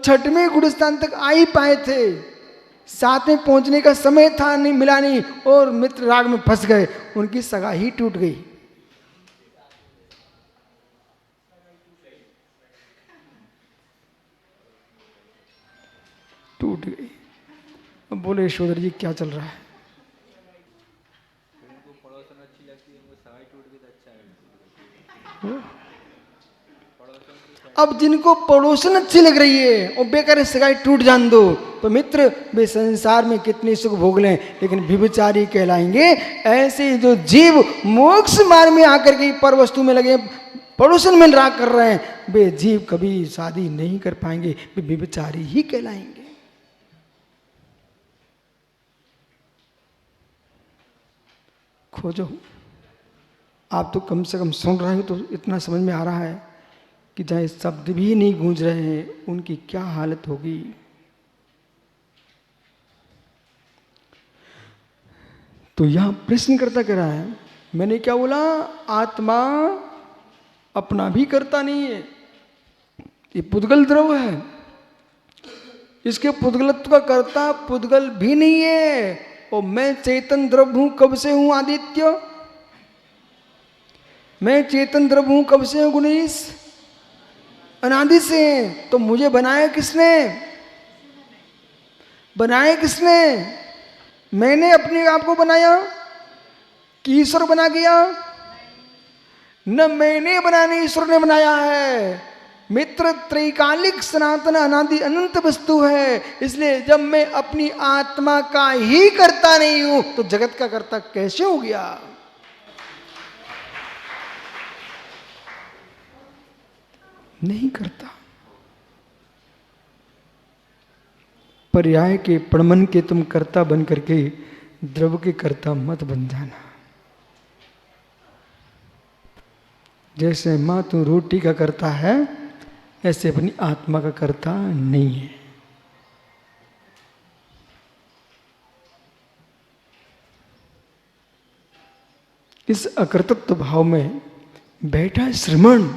छठवें गुणस्थान तक आ ही पाए थे, सातवें पहुंचने का समय था, नहीं मिला नहीं, और मित्र राग में फंस गए, उनकी सगा ही टूट गई। टूट गई। अब बोले यशोधर जी क्या चल रहा है? अब जिनको पड़ोसन अच्छी लग रही है और बेकार सगाई टूट जान दो, तो मित्र वे संसार में कितनी सुख भोग लें, लेकिन व्यभिचारी कहलाएंगे। ऐसे जो जीव मोक्ष मार्ग में आकर के पर वस्तु में लगे, पड़ोसन में राग कर रहे हैं, वे जीव कभी शादी नहीं कर पाएंगे, वे व्यभिचारी ही कहलाएंगे। खोजो। आप तो कम से कम सुन रहे हो तो इतना समझ में आ रहा है कि चाहे शब्द भी नहीं गूंज रहे हैं, उनकी क्या हालत होगी। तो यहां प्रश्न करता कह रहा है, मैंने क्या बोला? आत्मा अपना भी करता नहीं है, ये पुद्गल द्रव है, इसके पुद्गलत्व का कर्ता पुद्गल भी नहीं है। और मैं चेतन द्रव हूं, कब से हूं आदित्य? मैं चेतन द्रव हूं, कब से हूं गुणेश? अनादि से। तो मुझे बनाया किसने? बनाया किसने? मैंने अपने आप को बनाया कि ईश्वर बना गया? न मैंने बनाया, न ईश्वर ने बनाया है। मित्र त्रैकालिक सनातन अनादि अनंत वस्तु है, इसलिए जब मैं अपनी आत्मा का ही करता नहीं हूं तो जगत का कर्ता कैसे हो गया? नहीं करता। पर्याय के प्रमन के तुम कर्ता बन करके द्रव के कर्ता मत बन जाना। जैसे मां तू रोटी का करता है, ऐसे अपनी आत्मा का कर्ता नहीं है। इस अकर्तृत्व भाव में बैठा श्रमण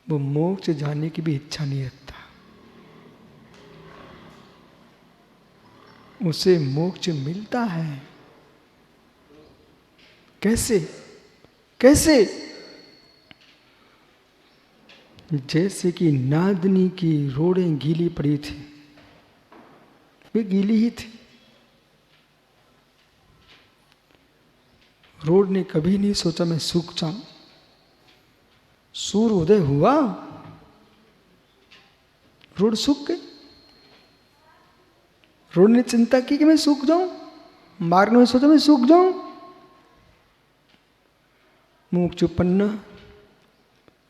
वो मोक्ष जाने की भी इच्छा नहीं रखता। उसे मोक्ष मिलता है। कैसे? कैसे? जैसे कि नादनी की रोड़ें गीली पड़ी थी, वे गीली ही थी। रोड ने कभी नहीं सोचा मैं सूख जाऊं। सूर्य उदय हुआ, रोड सूख गई। रोड ने चिंता की कि मैं सूख जाऊं, मार्ग में सोचा मैं सूख जाऊं। मोक्षोपन्न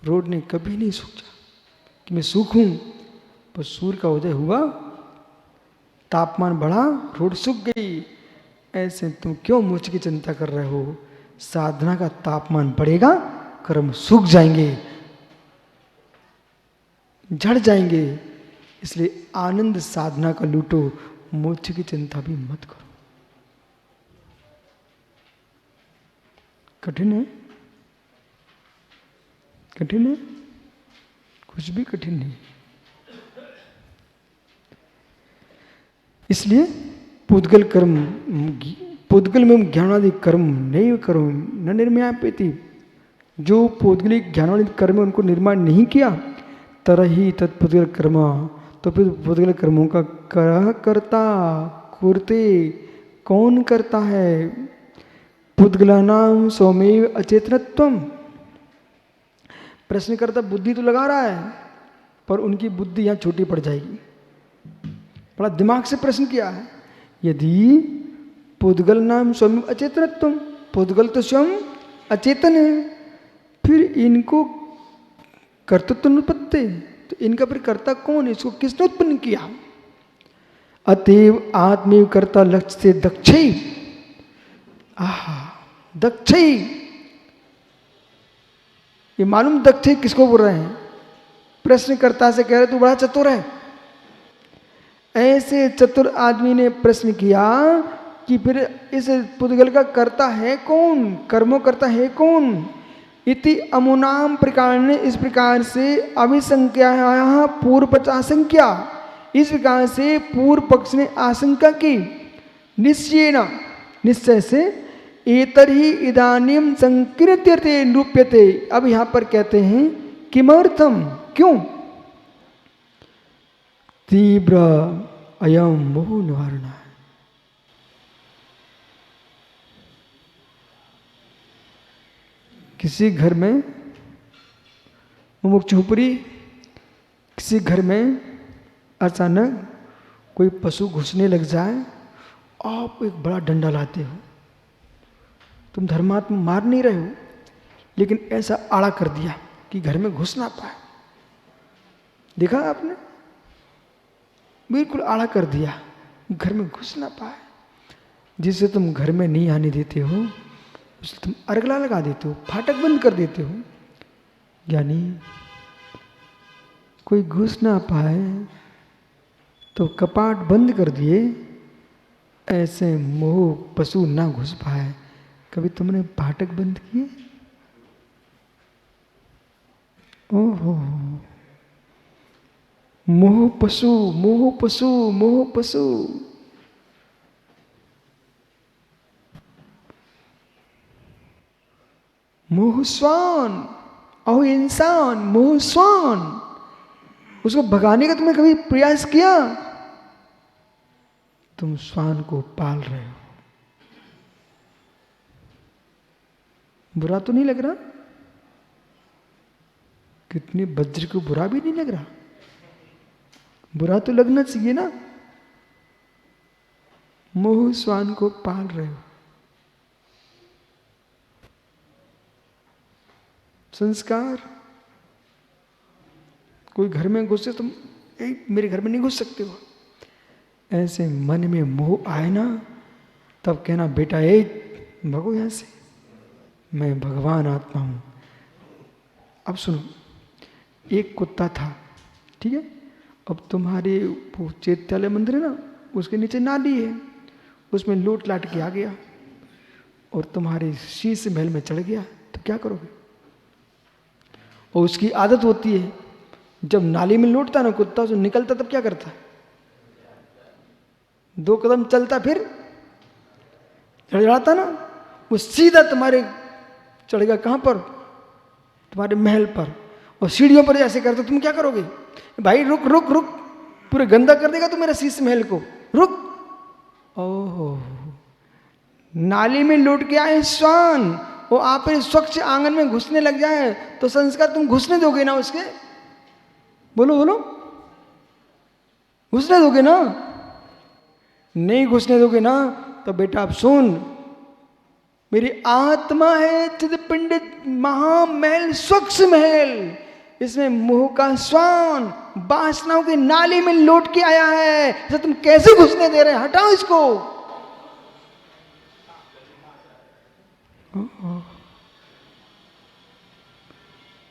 रोड ने कभी नहीं सोचा कि मैं सूखूं, पर सूर्य का उदय हुआ, तापमान बढ़ा, रोड सूख गई। ऐसे तुम क्यों मोक्ष की चिंता कर रहे हो? साधना का तापमान बढ़ेगा, कर्म सूख जाएंगे, झड़ जाएंगे। इसलिए आनंद साधना का लूटो, मोक्ष की चिंता भी मत करो। कठिन है? कठिन है? कुछ भी कठिन नहीं। इसलिए पुद्गल कर्म, पुद्गल में ज्ञानादि कर्म नहीं करो, न निर्म्यापेति। जो पौद्गलिक ज्ञानादि कर्म उनको निर्माण नहीं किया, तरही तत्पुद्गल कर्म, तो फिर पुद्गल कर्मों का करता कुर्ते कौन करता है? पुद्गलानाम सौमेव अचेतनत्वम। प्रश्नकर्ता बुद्धि तो लगा रहा है, पर उनकी बुद्धि यहां छोटी पड़ जाएगी। बड़ा दिमाग से प्रश्न किया है। यदि पुद्गल नाम स्वयं अचेतनत्वम, पुद्गल तो स्वयं अचेतन है, फिर इनको कर्तृत्व अनुपत्ति, तो इनका फिर कर्ता कौन है? इसको किसने उत्पन्न किया? अतएव आत्मेव कर्ता लक्ष्य से दक्षई। आहा, दक्षई, ये मालूम दक्षई किसको बोल रहे हैं? प्रश्नकर्ता से कह रहे तू बड़ा चतुर है। ऐसे चतुर आदमी ने प्रश्न किया कि फिर इस पुद्गल का कर्ता है कौन? कर्मों करता है कौन? इति अमुनाम प्रकार ने इस प्रकार से अभिसंख्या पूर्व पक्ष आशंका, इस प्रकार से पूर्व पक्ष ने आशंका की निश्चयेन निश्चय से एतर ही इदानीम संकीर्त्यते निरूप्यते। अब यहां पर कहते हैं किमर्थम क्यों, तीव्र अयम मोह निवारण है। किसी घर में मुमुक्षुपुरी, किसी घर में अचानक कोई पशु घुसने लग जाए, आप एक बड़ा डंडा लाते हो, तुम धर्मात्मा मार नहीं रहे हो, लेकिन ऐसा आड़ा कर दिया कि घर में घुस ना पाए। देखा आपने, बिल्कुल आड़ा कर दिया, घर में घुस ना पाए। जिसे तुम घर में नहीं आने देते हो, उसे तुम अर्गला लगा देते हो, फाटक बंद कर देते हो, यानी कोई घुस ना पाए तो कपाट बंद कर दिए, ऐसे मोह पशु ना घुस पाए। कभी तुमने फाटक बंद किए? ओहो, मोह पशु, मोह पशु, मोह पशु। मोह स्वान, अहो इंसान, मोह स्वान, उसको भगाने का तुमने कभी प्रयास किया? तुम स्वान को पाल रहे हो। बुरा तो नहीं लग रहा? कितने वज्र को बुरा भी नहीं लग रहा? बुरा तो लगना चाहिए ना। मोह स्वान को पाल रहे हो। संस्कार, कोई घर में घुसे तुम मेरे घर में नहीं घुस सकते हो, ऐसे मन में मोह आए ना, तब कहना बेटा ए भगो यहां से, मैं भगवान आत्मा हूं। अब सुनो, एक कुत्ता था, ठीक है, अब तुम्हारे वो चैत्यालय मंदिर है ना, उसके नीचे नाली है, उसमें लोट लाट के आ गया और तुम्हारे शीश महल में चढ़ गया, तो क्या करोगे? और उसकी आदत होती है, जब नाली में लौटता ना कुत्ता, तो निकलता तब क्या करता है? 2 कदम चलता, फिर चढ़ जाता ना, वो सीधा तुम्हारे चढ़ गया। कहां पर? तुम्हारे महल पर। और सीढ़ियों पर ऐसे करते, तुम क्या करोगे? भाई रुक रुक रुक, पूरे गंदा कर देगा तू मेरा शीश महल को, रुक। ओहो, नाली में लौट के आए स्वान, वो आप स्वच्छ आंगन में घुसने लग जाए, तो संस्कार तुम घुसने दोगे ना उसके? बोलो बोलो, घुसने दोगे ना? नहीं घुसने दोगे ना, तो बेटा आप सुन, मेरी आत्मा है चिदपिंड महामहल, स्वच्छ महल, इसमें मोह का स्वान वासनाओं की नाली में लौट के आया है, इसे तुम कैसे घुसने दे रहे हैं? हटाओ इसको।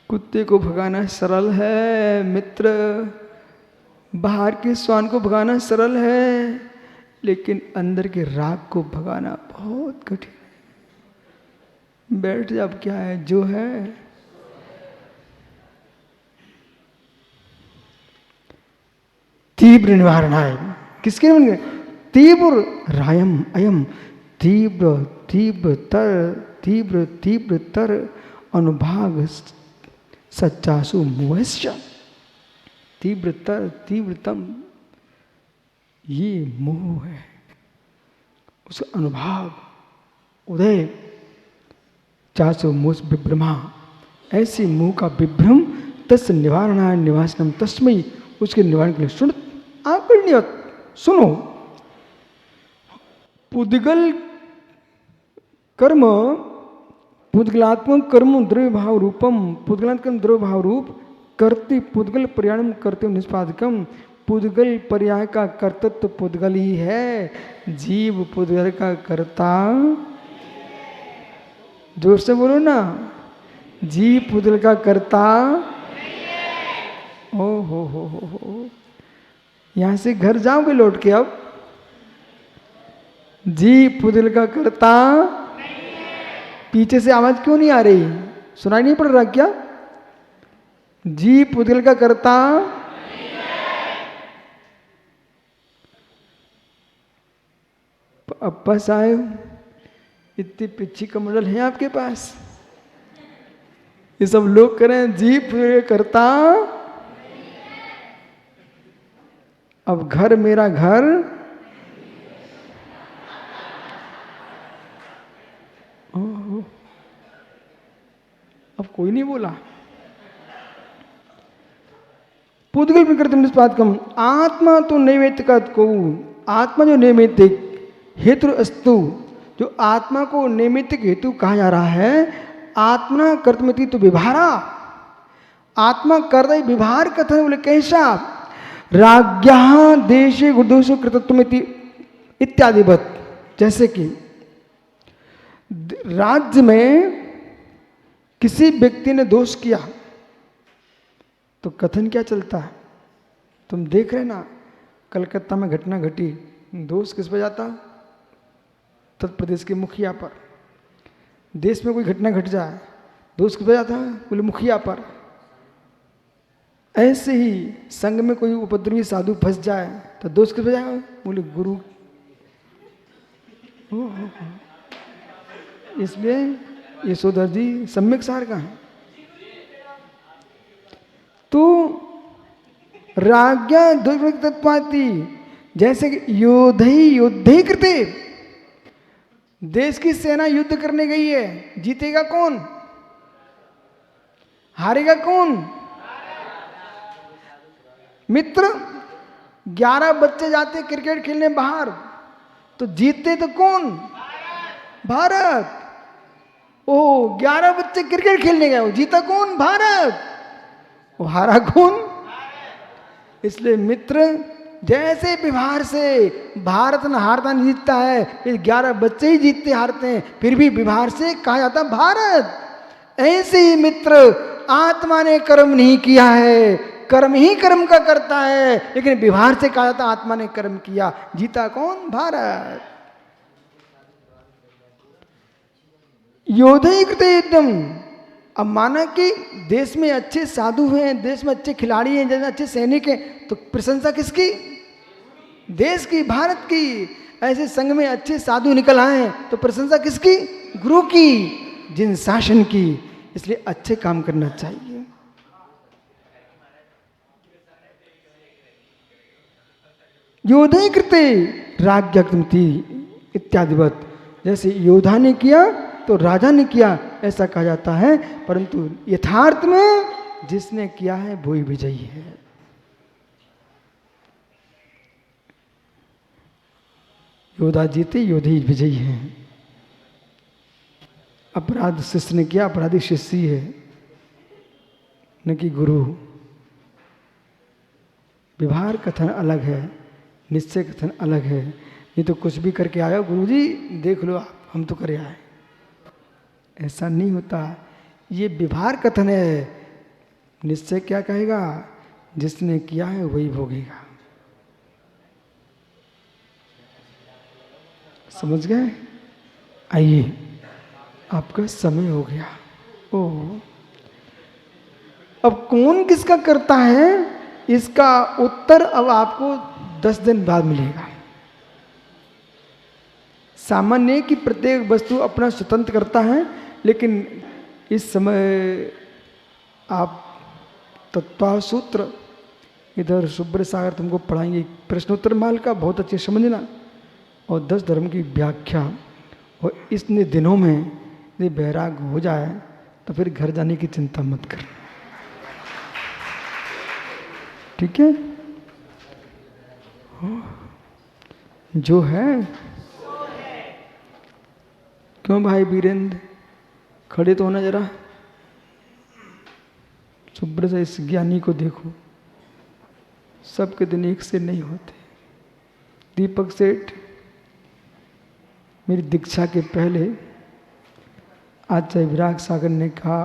कुत्ते को भगाना सरल है मित्र, बाहर के स्वान को भगाना सरल है, लेकिन अंदर के राग को भगाना बहुत कठिन है। बैठ जा, अब क्या है जो है। तीव्र निवारण है, किसके निवारण? तीव्र रायम अयम, तीव्र तीव्रतर, तीव्र तीव्रतर अनुभाग सच्चासु मोहस्य। तीव्रतर तीव्रतम, ये मोह है, उसका अनुभाग उदय। चासु मोह विभ्रमा, ऐसी मोह का विभ्रम, तस् निवारणाय निवासनम तस्मै, उसके निवारण के लिए सुन आकर्ण्यत, सुनो। पुद्गल कर्म, पुद्गलात्मक कर्म द्रव्य भाव रूपम, पुद्गलात्मक द्रव्य भाव रूप कर्ति पुद्गल पर्यायम कर्तव्य निष्पादकम। पुद्गल पर्याय का कर्तृत्व पुद्गल ही है, जीव पुद्गल का कर्ता। जोर से बोलो ना, जीव पुद्गल का कर्ता। ओ हो, यहां से घर जाओगे लौट के? अब जीव पुद्गल का कर्ता। पीछे से आवाज क्यों नहीं आ रही? सुनाई नहीं पड़ रहा क्या? जीव पुद्गल का कर्ता अप्पा साहेब, इतनी पिच्छी कमंडल है आपके पास, ये सब लोग करें जीव पुद्गल का कर्ता। अब घर मेरा घर, अब कोई नहीं बोला। पुद्गल प्रकृति निष्पादकम, आत्मा तो नैमित्तिक को, आत्मा जो नैमित्तिक हेतु अस्तु, जो आत्मा को नैमित्तिक हेतु कहा जा रहा है, आत्मा कर्तमिति तो विभारा, आत्मा कर्तव्य विभार कथन बोले कैसा? राज्ञा देशे गुरुदोषो कृतत्वमिति इत्यादिवत, जैसे कि राज्य में किसी व्यक्ति ने दोष किया तो कथन क्या चलता है? तुम देख रहे ना, कलकत्ता में घटना घटी, दोष किस पर जाता? तत्प्रदेश के मुखिया पर। देश में कोई घटना घट जाए, दोष किस पर जाता है? बोले मुखिया पर। ऐसे ही संघ में कोई उपद्रवी साधु फंस जाए तो दोष किस पर जाएगा? बोले गुरु। इसलिए यशोधर जी सम्यक सार का है। तो राज्ञा तत्वाती, जैसे कि युद्धे कृते, देश की सेना युद्ध करने गई है, जीतेगा कौन? हारेगा कौन? मित्र। 11 बच्चे जाते क्रिकेट खेलने बाहर, तो जीतते तो कौन? भारत। ओह, 11 बच्चे क्रिकेट खेलने गए, जीता कौन? भारत। वो हारा कौन? इसलिए मित्र, जैसे व्यवहार से भारत न हारता नहीं जीतता है, ये 11 बच्चे ही जीतते हारते हैं, फिर भी व्यवहार से कहा जाता भारत। ऐसे ही मित्र, आत्मा ने कर्म नहीं किया है, कर्म ही कर्म का करता है, लेकिन व्यवहार से कहा जाता आत्मा ने कर्म किया, जीता कौन? भारत। योद्धे कृते एकदम। अब माना कि देश में अच्छे साधु हैं, देश में अच्छे खिलाड़ी हैं, जैसे अच्छे सैनिक हैं, तो प्रशंसा किसकी? देश की, भारत की। ऐसे संघ में अच्छे साधु निकल आए हैं तो प्रशंसा किसकी? गुरु की, जिन शासन की। इसलिए अच्छे काम करना चाहिए। योद्धे कृते राज्ञाकृति इत्यादिवत, जैसे योद्धा ने किया तो राजा ने किया, ऐसा कहा जाता है, परंतु यथार्थ में जिसने किया है वही विजयी है। योद्धा जीते, योद्धे विजयी हैं। अपराध शिष्य ने किया, अपराधी शिष्य ही है, न कि गुरु। व्यवहार कथन अलग है, निश्चय कथन अलग है। नहीं तो कुछ भी करके आया, गुरु जी देख लो आप, हम तो करे आए, ऐसा नहीं होता। ये व्यवहार कथन है। निश्चय क्या कहेगा? जिसने किया है वही भोगेगा। समझ गए? आइए, आपका समय हो गया। ओह, अब कौन किसका करता है, इसका उत्तर अब आपको 10 दिन बाद मिलेगा। सामान्य कि प्रत्येक वस्तु अपना स्वतंत्र करता है, लेकिन इस समय आप तत्व सूत्र इधर सुब्र सागर तुमको पढ़ाएंगे, प्रश्नोत्तर माल का बहुत अच्छे समझना, और 10 धर्म की व्याख्या। और इतने दिनों में यदि बैराग हो जाए तो फिर घर जाने की चिंता मत कर, ठीक है? जो है क्यों भाई वीरेंद्र, खड़े तो होना जरा। शुभ्र से इस ज्ञानी को देखो, सबके दिन एक से नहीं होते। दीपक सेठ मेरी दीक्षा के पहले आचार्य विराग सागर ने कहा,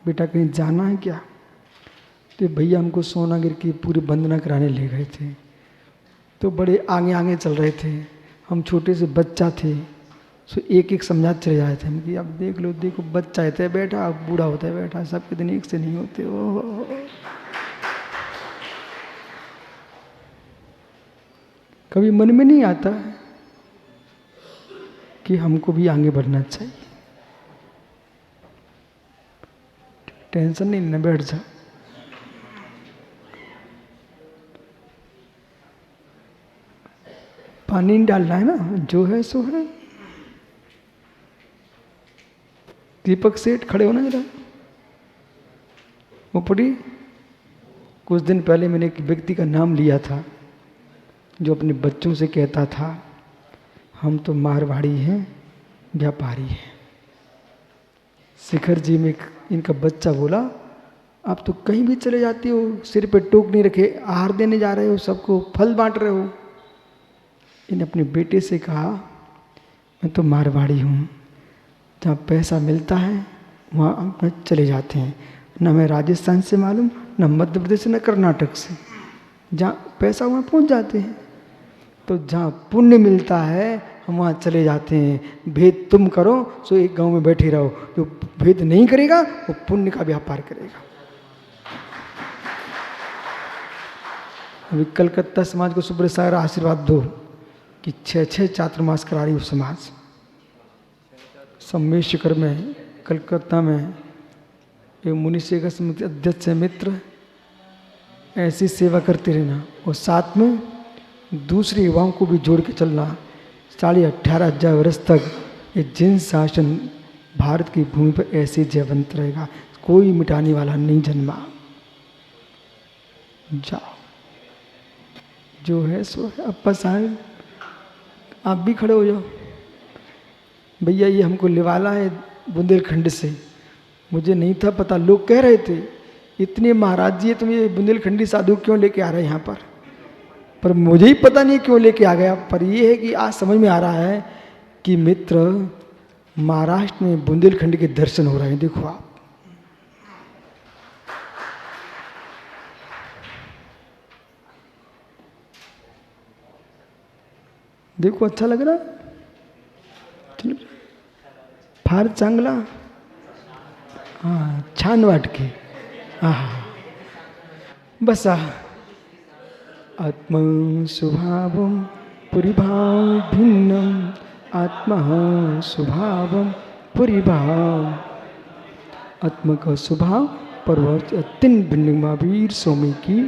बेटा कहीं जाना है क्या? तो भैया हमको सोनागिर की पूरी वंदना कराने ले गए थे, तो बड़े आगे आगे चल रहे थे, हम छोटे से बच्चा थे, सो एक एक समझाते चले जाते हैं कि अब देख लो, देखो बच्चा होता है बैठा, अब बूढ़ा होता है बैठा, सबके दिन एक से नहीं होते। ओ कभी मन में नहीं आता कि हमको भी आगे बढ़ना चाहिए। टेंशन नहीं लेना, बैठ जा। पानी नहीं डालना है ना, जो है सो है। दीपक सेठ खड़े हो ना जरा। ऊपरी कुछ दिन पहले मैंने एक व्यक्ति का नाम लिया था जो अपने बच्चों से कहता था हम तो मारवाड़ी हैं, व्यापारी हैं। शिखर जी में इनका बच्चा बोला आप तो कहीं भी चले जाती हो, सिर पे टोक नहीं रखे, आहार देने जा रहे हो, सबको फल बांट रहे हो। इन्हें अपने बेटे से कहा मैं तो मारवाड़ी हूँ, जहाँ पैसा मिलता है वहाँ हम चले जाते हैं। न मैं राजस्थान से मालूम, न मध्य प्रदेश से, न कर्नाटक से, जहाँ पैसा वहाँ पहुँच जाते हैं। तो जहाँ पुण्य मिलता है हम वहाँ चले जाते हैं। भेद तुम करो सो एक गांव में बैठे रहो, जो भेद नहीं करेगा वो पुण्य का व्यापार करेगा। अभी कलकत्ता समाज को सुब्रत सागर आशीर्वाद दो कि 6 चातुर्मास करा रही हो समाज। सम्मेशकर में कलकत्ता में एक मुनि सेवा समिति अध्यक्ष मित्र, ऐसी सेवा करते रहना और साथ में दूसरे युवाओं को भी जोड़ के चलना। 18,000 वर्ष तक ये जिन शासन भारत की भूमि पर ऐसे जयवंत रहेगा, कोई मिटाने वाला नहीं जन्मा। जाओ, जो है सो है। अप्पा साहब आप भी खड़े हो जाओ। भैया ये हमको लिवाला है बुंदेलखंड से, मुझे नहीं था पता, लोग कह रहे थे इतने महाराज जी तुम ये बुंदेलखंडी साधु क्यों लेके आ रहे हैं यहाँ पर मुझे ही पता नहीं क्यों लेके आ गया। पर ये है कि आज समझ में आ रहा है कि मित्र महाराष्ट्र में बुंदेलखंड के दर्शन हो रहे हैं। देखो आप, देखो अच्छा लग रहा, चलो फार चांगला, हाँ छान वाटके, हाँ बस आत्मा स्वभावम परिभाव भिन्नम, आत्मा स्वभावम परिभाव। आत्मा का स्वभाव परवर्त अत्यंत भिन्न महावीर स्वामी की